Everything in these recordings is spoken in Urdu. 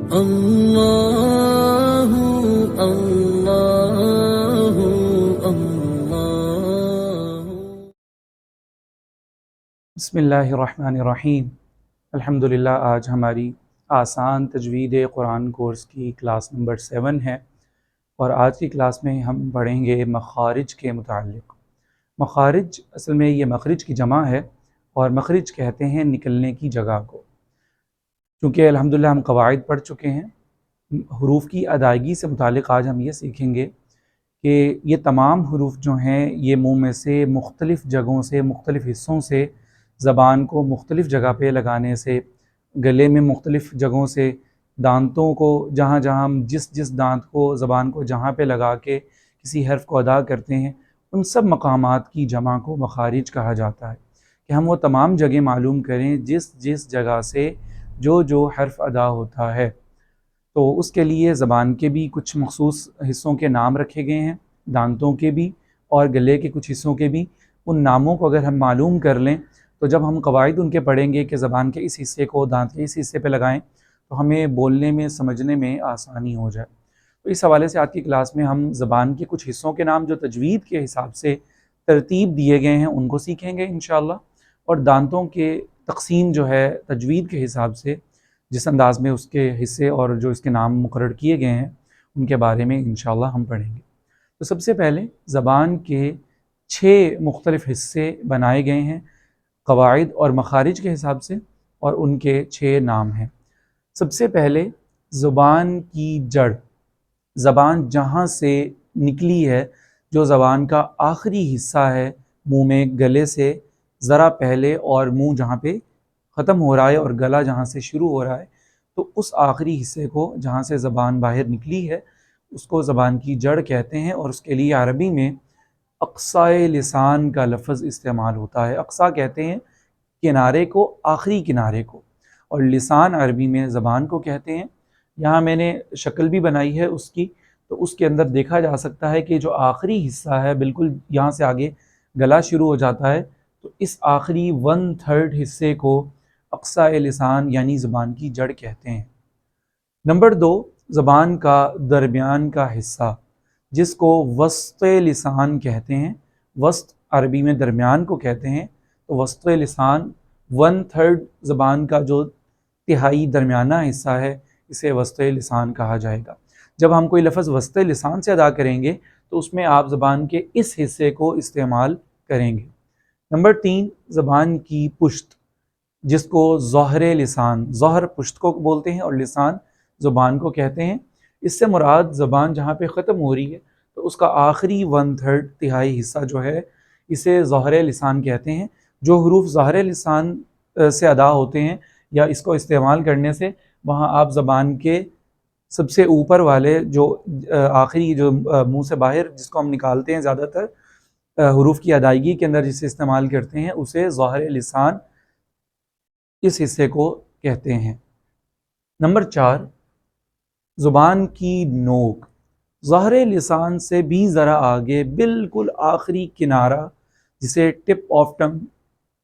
اللہ اللہ اللہ۔ بسم اللہ الرحمن الرحیم۔ الحمدللہ آج ہماری آسان تجوید قرآن کورس کی کلاس نمبر 7 ہے، اور آج کی کلاس میں ہم پڑھیں گے مخارج کے متعلق۔ مخارج اصل میں یہ مخرج کی جمع ہے، اور مخرج کہتے ہیں نکلنے کی جگہ کو۔ چونکہ الحمدللہ ہم قواعد پڑھ چکے ہیں، حروف کی ادائیگی سے متعلق آج ہم یہ سیکھیں گے کہ یہ تمام حروف جو ہیں یہ منہ میں سے مختلف جگہوں سے، مختلف حصوں سے، زبان کو مختلف جگہ پہ لگانے سے، گلے میں مختلف جگہوں سے، دانتوں کو جہاں جہاں ہم جس دانت کو، زبان کو جہاں پہ لگا کے کسی حرف کو ادا کرتے ہیں، ان سب مقامات کی جمع کو مخارج کہا جاتا ہے، کہ ہم وہ تمام جگہ معلوم کریں جس جگہ سے جو حرف ادا ہوتا ہے۔ تو اس کے لیے زبان کے بھی کچھ مخصوص حصوں کے نام رکھے گئے ہیں، دانتوں کے بھی اور گلے کے کچھ حصوں کے بھی۔ ان ناموں کو اگر ہم معلوم کر لیں تو جب ہم قواعد ان کے پڑھیں گے کہ زبان کے اس حصے کو دانت کے اس حصے پہ لگائیں تو ہمیں بولنے میں، سمجھنے میں آسانی ہو جائے۔ تو اس حوالے سے آج کی کلاس میں ہم زبان کے کچھ حصوں کے نام جو تجوید کے حساب سے ترتیب دیے گئے ہیں ان کو سیکھیں گے انشاءاللہ، اور دانتوں کے تقسیم جو ہے تجوید کے حساب سے جس انداز میں اس کے حصے اور جو اس کے نام مقرر کیے گئے ہیں ان کے بارے میں انشاءاللہ ہم پڑھیں گے۔ تو سب سے پہلے زبان کے 6 مختلف حصے بنائے گئے ہیں قواعد اور مخارج کے حساب سے، اور ان کے 6 نام ہیں۔ سب سے پہلے زبان کی جڑ، زبان جہاں سے نکلی ہے، جو زبان کا آخری حصہ ہے منہ میں، گلے سے ذرا پہلے، اور منہ جہاں پہ ختم ہو رہا ہے اور گلا جہاں سے شروع ہو رہا ہے، تو اس آخری حصے کو جہاں سے زبان باہر نکلی ہے اس کو زبان کی جڑ کہتے ہیں، اور اس کے لیے عربی میں اقصائے لسان کا لفظ استعمال ہوتا ہے۔ اقصا کہتے ہیں کنارے کو، آخری کنارے کو، اور لسان عربی میں زبان کو کہتے ہیں۔ یہاں میں نے شکل بھی بنائی ہے اس کی، تو اس کے اندر دیکھا جا سکتا ہے کہ جو آخری حصہ ہے بالکل یہاں سے آگے گلا شروع ہو جاتا ہے، تو اس آخری 1/3 حصے کو اقصائے لسان یعنی زبان کی جڑ کہتے ہیں۔ نمبر 2، زبان کا درمیان کا حصہ جس کو وسط لسان کہتے ہیں۔ وسط عربی میں درمیان کو کہتے ہیں، تو وسط لسان 1/3 زبان کا جو تہائی درمیانہ حصہ ہے اسے وسط لسان کہا جائے گا۔ جب ہم کوئی لفظ وسط لسان سے ادا کریں گے تو اس میں آپ زبان کے اس حصے کو استعمال کریں گے۔ نمبر 3، زبان کی پشت جس کو ظہر لسان، ظہر پشت کو بولتے ہیں اور لسان زبان کو کہتے ہیں۔ اس سے مراد زبان جہاں پہ ختم ہو رہی ہے تو اس کا آخری 1/3 تہائی حصہ جو ہے اسے ظہر لسان کہتے ہیں۔ جو حروف ظاہر لسان سے ادا ہوتے ہیں یا اس کو استعمال کرنے سے، وہاں آپ زبان کے سب سے اوپر والے جو آخری جو منہ سے باہر جس کو ہم نکالتے ہیں زیادہ تر حروف کی ادائیگی کے اندر جسے استعمال کرتے ہیں اسے ظاہر لسان اس حصے کو کہتے ہیں۔ نمبر 4، زبان کی نوک، ظاہر لسان سے بھی ذرا آگے بالکل آخری کنارہ جسے ٹپ آف ٹنگ،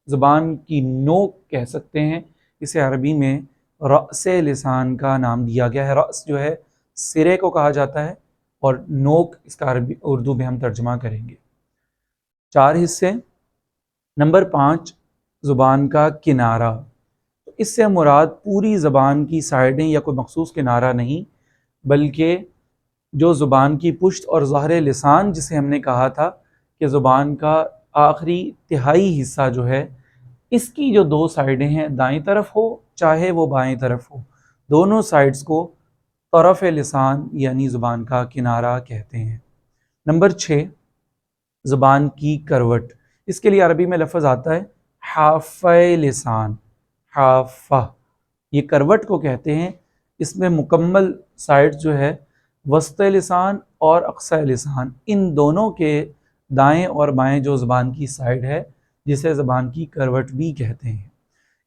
زبان کی نوک کہہ سکتے ہیں، اسے عربی میں رأس لسان کا نام دیا گیا ہے۔ رأس جو ہے سرے کو کہا جاتا ہے، اور نوک اس کا عربی اردو میں ہم ترجمہ کریں گے۔ 4 حصے۔ نمبر 5، زبان کا کنارہ، اس سے مراد پوری زبان کی سائڈیں یا کوئی مخصوص کنارہ نہیں، بلکہ جو زبان کی پشت اور ظاہر لسان جسے ہم نے کہا تھا کہ زبان کا آخری تہائی حصہ جو ہے، اس کی جو 2 سائڈیں ہیں، دائیں طرف ہو چاہے وہ بائیں طرف ہو، دونوں سائڈز کو طرف لسان یعنی زبان کا کنارہ کہتے ہیں۔ نمبر 6، زبان کی کروٹ، اس کے لیے عربی میں لفظ آتا ہے حافہ لسان، حافہ، یہ کروٹ کو کہتے ہیں۔ اس میں مکمل سائڈ جو ہے وسط لسان اور اقصی لسان، ان دونوں کے دائیں اور بائیں جو زبان کی سائڈ ہے جسے زبان کی کروٹ بھی کہتے ہیں۔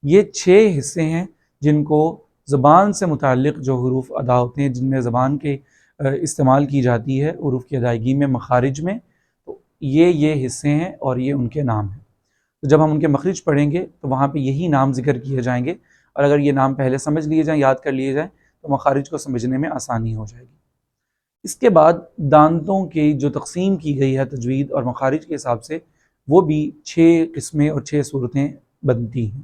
یہ 6 حصے ہیں جن کو زبان سے متعلق جو حروف ادا ہوتے ہیں، جن میں زبان کے استعمال کی جاتی ہے حروف کی ادائیگی میں، مخارج میں، تو یہ حصے ہیں اور یہ ان کے نام ہیں۔ تو جب ہم ان کے مخرج پڑھیں گے تو وہاں پہ یہی نام ذکر کیے جائیں گے، اور اگر یہ نام پہلے سمجھ لیے جائیں، یاد کر لیے جائیں، تو تو مخارج کو سمجھنے میں آسانی ہو جائے گی۔ اس کے بعد دانتوں کی جو تقسیم کی گئی ہے تجوید اور مخارج کے حساب سے، وہ بھی 6 قسمیں اور 6 صورتیں بنتی ہیں۔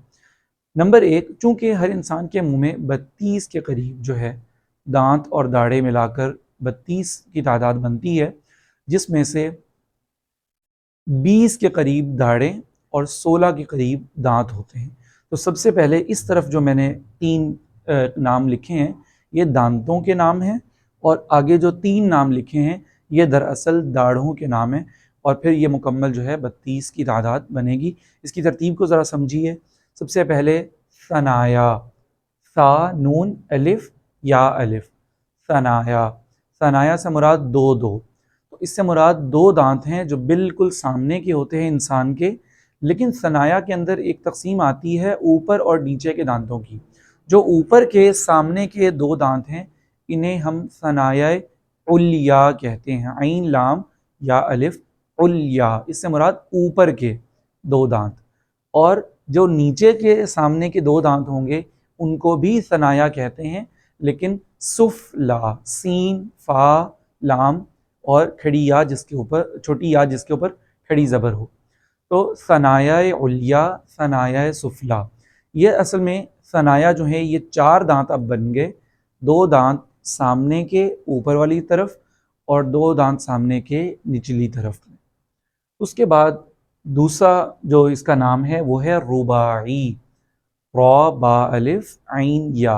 نمبر 1، چونکہ ہر انسان کے منہ میں 32 کے قریب جو ہے دانت اور داڑھیں ملا کر 32 کی تعداد بنتی ہے، جس میں سے 20 کے قریب داڑھیں اور 16 کے قریب دانت ہوتے ہیں۔ تو سب سے پہلے اس طرف جو میں نے 3 نام لکھے ہیں، یہ دانتوں کے نام ہیں، اور آگے جو 3 نام لکھے ہیں یہ دراصل داڑھوں کے نام ہیں، اور پھر یہ مکمل جو ہے 32 کی تعداد بنے گی۔ اس کی ترتیب کو ذرا سمجھیے۔ سب سے پہلے ثنایا، ثا نون الف یا الف، ثنایا۔ ثنایا سے مراد دو تو اس سے مراد 2 دانت ہیں جو بالکل سامنے کے ہوتے ہیں انسان کے، لیکن ثنایا کے اندر ایک تقسیم آتی ہے اوپر اور نیچے کے دانتوں کی۔ جو اوپر کے سامنے کے 2 دانت ہیں انہیں ہم ثنایا علیا کہتے ہیں، عین لام یا الف، علیا، اس سے مراد اوپر کے 2 دانت۔ اور جو نیچے کے سامنے کے 2 دانت ہوں گے ان کو بھی ثنایا کہتے ہیں، لیکن سفلا، سین، فا، لام اور کھڑی یا جس کے اوپر، چھوٹی یا جس کے اوپر کھڑی زبر ہو۔ تو ثنایا علیا، ثنایا سفلا، یہ اصل میں ثنایا جو ہیں یہ 4 دانت اب بن گئے، 2 دانت سامنے کے اوپر والی طرف اور 2 دانت سامنے کے نچلی طرف میں۔ اس کے بعد دوسرا جو اس کا نام ہے وہ ہے رباعی، را با الف عین یا،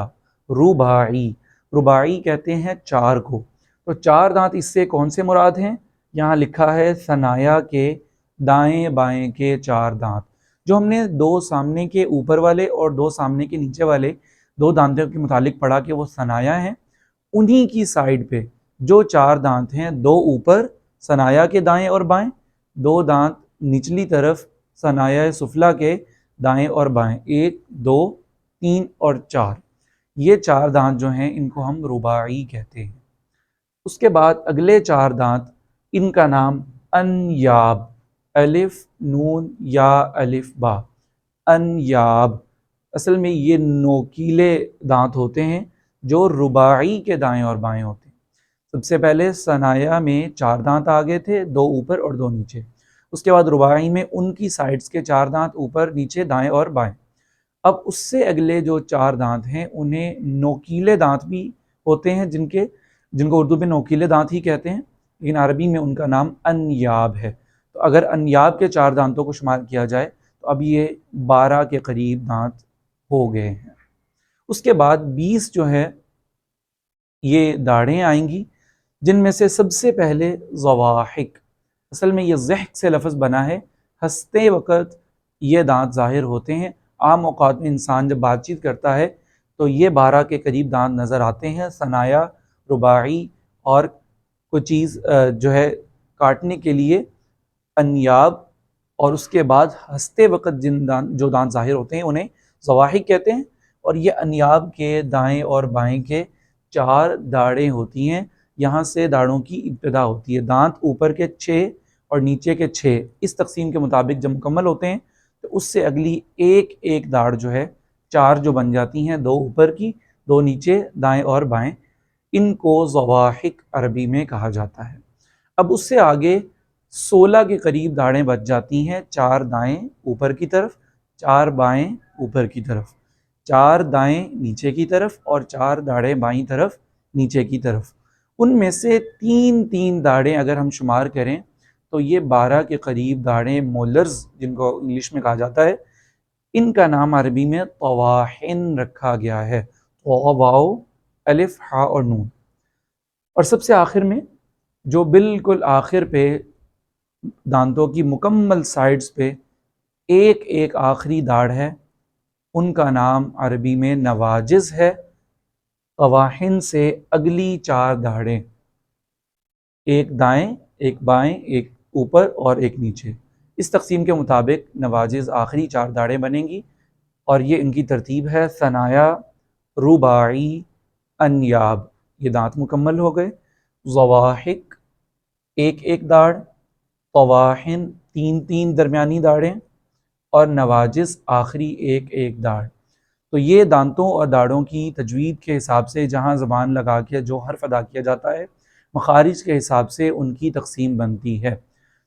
رباعی۔ رباعی کہتے ہیں 4 کو۔ تو 4 دانت اس سے کون سے مراد ہیں؟ یہاں لکھا ہے ثنایا کے دائیں بائیں کے 4 دانت۔ جو ہم نے 2 سامنے کے اوپر والے اور 2 سامنے کے نیچے والے 2 دانتوں کے متعلق پڑھا کہ وہ ثنایا ہیں، انہی کی سائڈ پہ جو 4 دانت ہیں، 2 اوپر ثنایا کے دائیں اور بائیں، 2 دانت نچلی طرف ثنایا سفلا کے دائیں اور بائیں، 1 2 3 اور 4، یہ 4 دانت جو ہیں ان کو ہم رباعی کہتے ہیں۔ اس کے بعد اگلے 4 دانت، ان کا نام انیاب، الف نون یا الف با، انیاب۔ اصل میں یہ نوکیلے دانت ہوتے ہیں جو رباعی کے دائیں اور بائیں ہوتے ہیں۔ سب سے پہلے ثنایا میں 4 دانت آگے تھے، 2 اوپر اور 2 نیچے۔ اس کے بعد رباعی میں ان کی سائڈز کے 4 دانت اوپر نیچے دائیں اور بائیں۔ اب اس سے اگلے جو 4 دانت ہیں انہیں نوکیلے دانت بھی ہوتے ہیں، جن کو اردو میں نوکیلے دانت ہی کہتے ہیں، لیکن عربی میں ان کا نام انیاب ہے۔ تو اگر انیاب کے 4 دانتوں کو شمار کیا جائے تو اب یہ 12 کے قریب دانت ہو گئے ہیں۔ اس کے بعد 20 جو ہے یہ داڑھیں آئیں گی، جن میں سے سب سے پہلے ضواحک، اصل میں یہ ضحک سے لفظ بنا ہے، ہنستے وقت یہ دانت ظاہر ہوتے ہیں۔ عام اوقات میں انسان جب بات چیت کرتا ہے تو یہ 12 کے قریب دانت نظر آتے ہیں۔ ثنایا، رباعی اور کوئی چیز جو ہے کاٹنے کے لیے انیاب، اور اس کے بعد ہنستے وقت جو دانت ظاہر ہوتے ہیں انہیں ضواحک کہتے ہیں۔ اور یہ انیاب کے دائیں اور بائیں کے 4 داڑھیں ہوتی ہیں، یہاں سے داڑھوں کی ابتدا ہوتی ہے۔ دانت اوپر کے 6 اور نیچے کے 6 اس تقسیم کے مطابق جب مکمل ہوتے ہیں تو اس سے اگلی ایک داڑھ جو ہے 4 جو بن جاتی ہیں، 2 اوپر کی، 2 نیچے، دائیں اور بائیں، ان کو ضواحک عربی میں کہا جاتا ہے۔ اب اس سے آگے 16 کے قریب داڑھیں بچ جاتی ہیں، 4 دائیں اوپر کی طرف، 4 بائیں اوپر کی طرف، 4 دائیں نیچے کی طرف اور 4 داڑھیں بائیں طرف نیچے کی طرف۔ ان میں سے 3 داڑھیں اگر ہم شمار کریں تو یہ 12 کے قریب داڑھیں مولرز جن کو انگلش میں کہا جاتا ہے، ان کا نام عربی میں طواحن رکھا گیا ہے، واو الف ہا اور نون۔ اور سب سے آخر میں جو بالکل آخر پہ دانتوں کی مکمل سائڈز پہ ایک آخری داڑھ ہے، ان کا نام عربی میں نواجز ہے۔ طواحن سے اگلی 4 داڑھیں، ایک دائیں، ایک بائیں، ایک اوپر اور ایک نیچے، اس تقسیم کے مطابق نواجز آخری 4 داڑھیں بنیں گی، اور یہ ان کی ترتیب ہے ثنایا، رباعی، انیاب، یہ دانت مکمل ہو گئے، ضواحک ایک داڑھ، طواحن 3 درمیانی داڑھیں، اور نواجز آخری ایک داڑھ۔ تو یہ دانتوں اور داڑوں کی تجوید کے حساب سے جہاں زبان لگا کے جو حرف ادا کیا جاتا ہے، مخارج کے حساب سے ان کی تقسیم بنتی ہے۔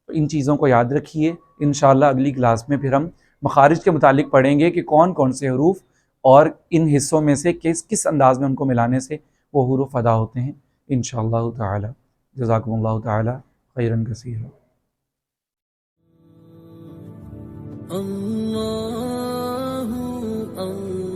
تو ان چیزوں کو یاد رکھیے۔ انشاءاللہ اگلی کلاس میں پھر ہم مخارج کے متعلق پڑھیں گے کہ کون کون سے حروف اور ان حصوں میں سے کس انداز میں ان کو ملانے سے وہ حروف ادا ہوتے ہیں انشاءاللہ تعالی۔ جزاکم اللہ تعالی خیرا کثیرا۔ الله الله